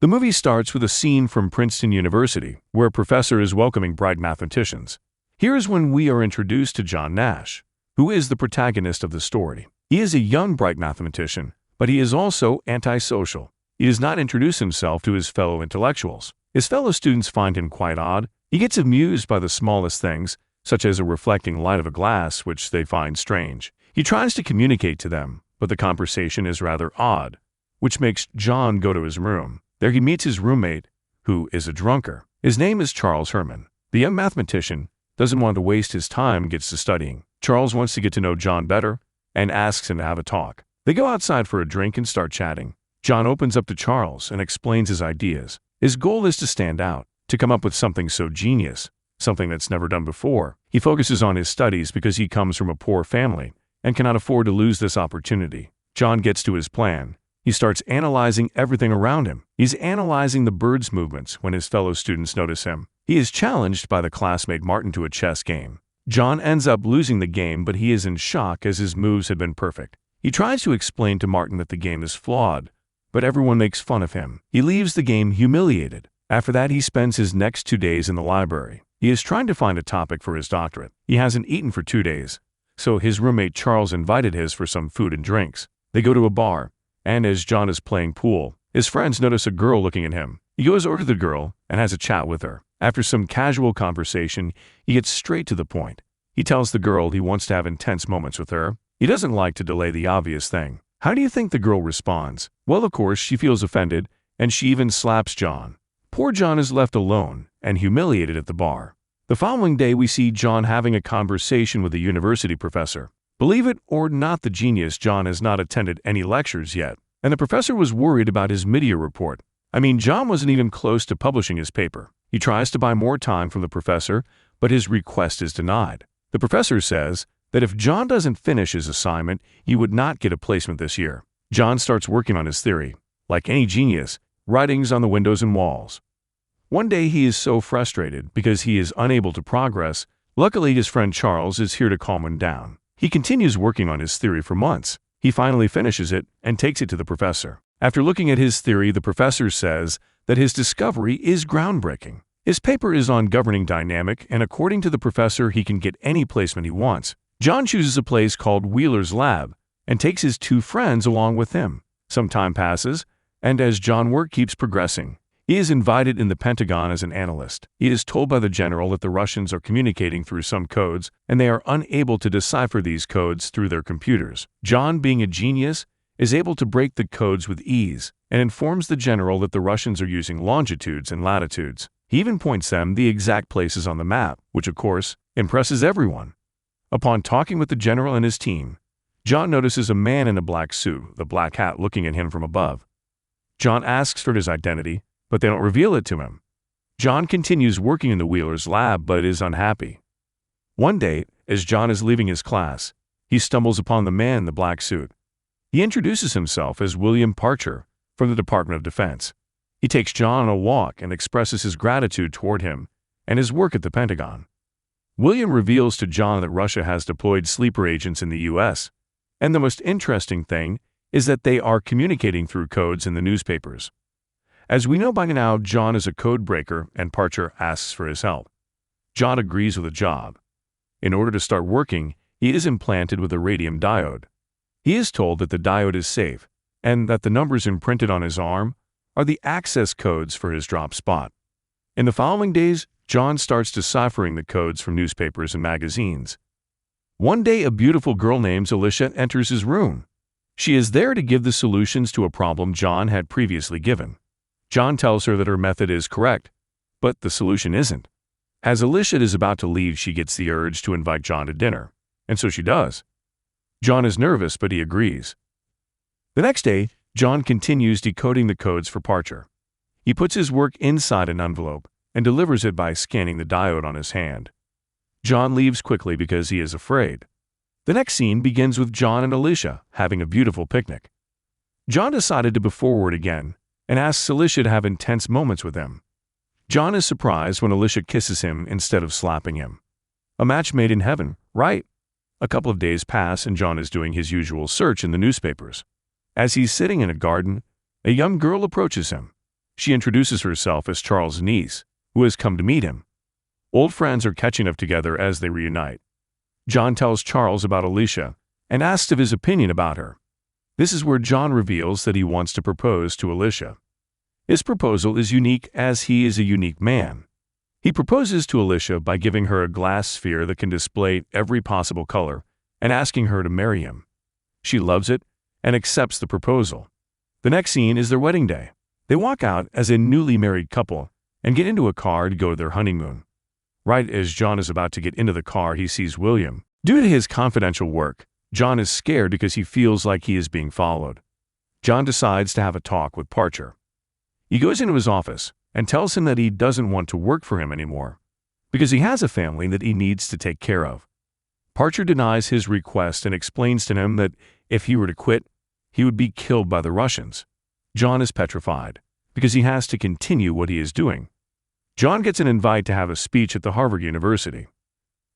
The movie starts with a scene from Princeton University, where a professor is welcoming bright mathematicians. Here is when we are introduced to John Nash, who is the protagonist of the story. He is a young, bright mathematician, but he is also antisocial. He does not introduce himself to his fellow intellectuals. His fellow students find him quite odd. He gets amused by the smallest things, such as a reflecting light of a glass, which they find strange. He tries to communicate to them, but the conversation is rather odd, which makes John go to his room. There he meets his roommate, who is a drunkard. His name is Charles Herman. The young mathematician doesn't want to waste his time and gets to studying. Charles wants to get to know John better and asks him to have a talk. They go outside for a drink and start chatting. John opens up to Charles and explains his ideas. His goal is to stand out, to come up with something so genius, something that's never done before. He focuses on his studies because he comes from a poor family and cannot afford to lose this opportunity. John gets to his plan. He starts analyzing everything around him. He's analyzing the birds' movements when his fellow students notice him. He is challenged by the classmate Martin to a chess game. John ends up losing the game, but he is in shock as his moves had been perfect. He tries to explain to Martin that the game is flawed, but everyone makes fun of him. He leaves the game humiliated. After that, he spends his next 2 days in the library. He is trying to find a topic for his doctorate. He hasn't eaten for 2 days, so his roommate Charles invited his for some food and drinks. They go to a bar, and as John is playing pool, his friends notice a girl looking at him. He goes over to the girl and has a chat with her. After some casual conversation, he gets straight to the point. He tells the girl he wants to have intense moments with her. He doesn't like to delay the obvious thing. How do you think the girl responds? Well, of course, she feels offended, and she even slaps John. Poor John is left alone and humiliated at the bar. The following day, we see John having a conversation with a university professor. Believe it or not, the genius John has not attended any lectures yet, and the professor was worried about his mid-year report. John wasn't even close to publishing his paper. He tries to buy more time from the professor, but his request is denied. The professor says that if John doesn't finish his assignment, he would not get a placement this year. John starts working on his theory. Like any genius, writings on the windows and walls. One day he is so frustrated because he is unable to progress. Luckily, his friend Charles is here to calm him down. He continues working on his theory for months. He finally finishes it and takes it to the professor. After looking at his theory, the professor says that his discovery is groundbreaking. His paper is on governing dynamic, and according to the professor, he can get any placement he wants. John chooses a place called Wheeler's Lab and takes his 2 friends along with him. Some time passes, and as John's work keeps progressing, he is invited in the Pentagon as an analyst. He is told by the general that the Russians are communicating through some codes, and they are unable to decipher these codes through their computers. John, being a genius, is able to break the codes with ease and informs the general that the Russians are using longitudes and latitudes. He even points them the exact places on the map, which of course impresses everyone. Upon talking with the general and his team, John notices a man in a black suit, the black hat, looking at him from above. John asks for his identity, but they don't reveal it to him. John continues working in the Wheeler's lab, but is unhappy. One day, as John is leaving his class, he stumbles upon the man in the black suit. He introduces himself as William Parcher from the Department of Defense. He takes John on a walk and expresses his gratitude toward him and his work at the Pentagon. William reveals to John that Russia has deployed sleeper agents in the U.S., and the most interesting thing is that they are communicating through codes in the newspapers. As we know by now, John is a code breaker, and Parcher asks for his help. John agrees with a job. In order to start working, he is implanted with a radium diode. He is told that the diode is safe, and that the numbers imprinted on his arm are the access codes for his drop spot. In the following days, John starts deciphering the codes from newspapers and magazines. One day, a beautiful girl named Alicia enters his room. She is there to give the solutions to a problem John had previously given. John tells her that her method is correct, but the solution isn't. As Alicia is about to leave, she gets the urge to invite John to dinner, and so she does. John is nervous, but he agrees. The next day, John continues decoding the codes for Parcher. He puts his work inside an envelope and delivers it by scanning the diode on his hand. John leaves quickly because he is afraid. The next scene begins with John and Alicia having a beautiful picnic. John decided to move forward again and asks Alicia to have intense moments with him. John is surprised when Alicia kisses him instead of slapping him. A match made in heaven, right? A couple of days pass and John is doing his usual search in the newspapers. As he's sitting in a garden, a young girl approaches him. She introduces herself as Charles' niece, who has come to meet him. Old friends are catching up together as they reunite. John tells Charles about Alicia and asks of his opinion about her. This is where John reveals that he wants to propose to Alicia. His proposal is unique as he is a unique man. He proposes to Alicia by giving her a glass sphere that can display every possible color and asking her to marry him. She loves it and accepts the proposal. The next scene is their wedding day. They walk out as a newly married couple and get into a car to go to their honeymoon. Right as John is about to get into the car, he sees William. Due to his confidential work, John is scared because he feels like he is being followed. John decides to have a talk with Parcher. He goes into his office and tells him that he doesn't want to work for him anymore because he has a family that he needs to take care of. Parcher denies his request and explains to him that if he were to quit, he would be killed by the Russians. John is petrified because he has to continue what he is doing. John gets an invite to have a speech at the Harvard University.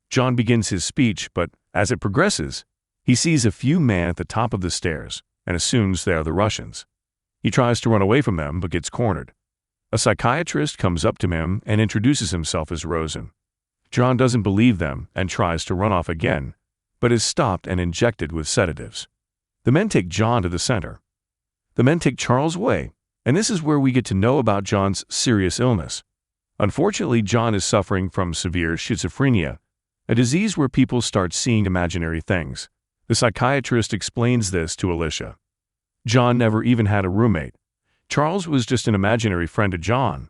John begins his speech, but as it progresses, he sees a few men at the top of the stairs and assumes they are the Russians. He tries to run away from them but gets cornered. A psychiatrist comes up to him and introduces himself as Rosen. John doesn't believe them and tries to run off again, but is stopped and injected with sedatives. The men take John to the center. The men take Charles away, and this is where we get to know about John's serious illness. Unfortunately, John is suffering from severe schizophrenia, a disease where people start seeing imaginary things. The psychiatrist explains this to Alicia. John never even had a roommate. Charles was just an imaginary friend to John.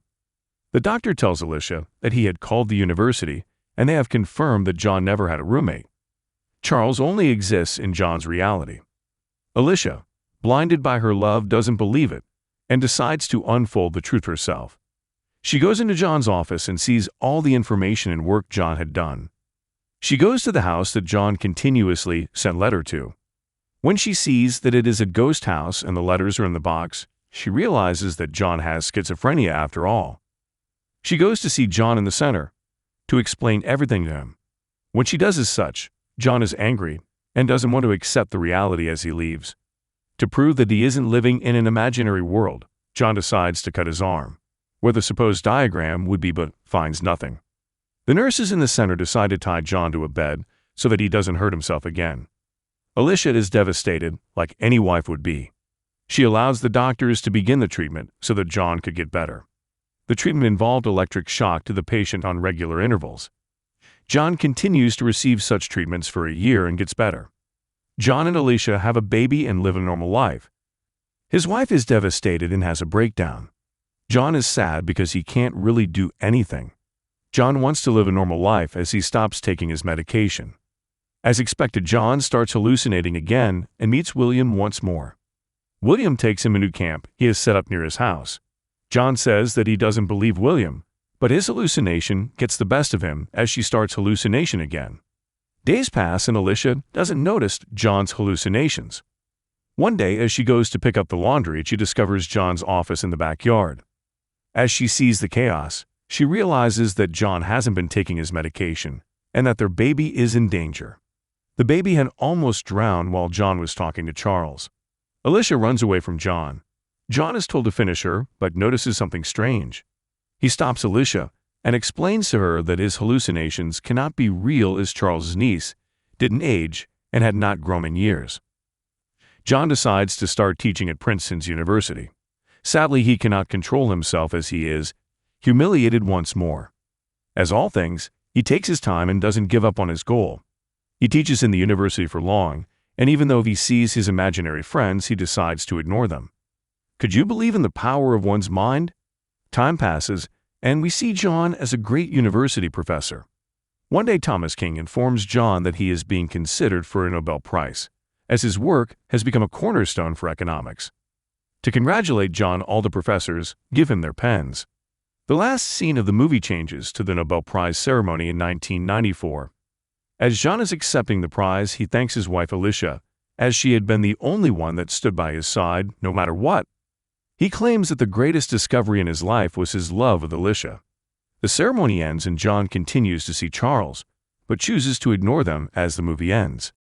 The doctor tells Alicia that he had called the university and they have confirmed that John never had a roommate. Charles only exists in John's reality. Alicia, blinded by her love, doesn't believe it and decides to unfold the truth herself. She goes into John's office and sees all the information and work John had done. She goes to the house that John continuously sent letters to. When she sees that it is a ghost house and the letters are in the box, she realizes that John has schizophrenia after all. She goes to see John in the center to explain everything to him. When she does as such, John is angry and doesn't want to accept the reality as he leaves. To prove that he isn't living in an imaginary world, John decides to cut his arm, where the supposed diagram would be, but finds nothing. The nurses in the center decide to tie John to a bed so that he doesn't hurt himself again. Alicia is devastated, like any wife would be. She allows the doctors to begin the treatment so that John could get better. The treatment involved electric shock to the patient on regular intervals. John continues to receive such treatments for a year and gets better. John and Alicia have a baby and live a normal life. His wife is devastated and has a breakdown. John is sad because he can't really do anything. John wants to live a normal life as he stops taking his medication. As expected, John starts hallucinating again and meets William once more. William takes him into camp he has set up near his house. John says that he doesn't believe William, but his hallucination gets the best of him as she starts hallucination again. Days pass and Alicia doesn't notice John's hallucinations. One day, as she goes to pick up the laundry, she discovers John's office in the backyard. As she sees the chaos, she realizes that John hasn't been taking his medication and that their baby is in danger. The baby had almost drowned while John was talking to Charles. Alicia runs away from John. John is told to finish her, but notices something strange. He stops Alicia and explains to her that his hallucinations cannot be real as Charles' niece didn't age and had not grown in years. John decides to start teaching at Princeton's University. Sadly, he cannot control himself as he is humiliated once more. As all things, he takes his time and doesn't give up on his goal. He teaches in the university for long, and even though he sees his imaginary friends, he decides to ignore them. Could you believe in the power of one's mind? Time passes, and we see John as a great university professor. One day, Thomas King informs John that he is being considered for a Nobel Prize, as his work has become a cornerstone for economics. To congratulate John, all the professors give him their pens. The last scene of the movie changes to the Nobel Prize ceremony in 1994. As John is accepting the prize, he thanks his wife Alicia, as she had been the only one that stood by his side no matter what. He claims that the greatest discovery in his life was his love of Alicia. The ceremony ends and John continues to see Charles, but chooses to ignore them as the movie ends.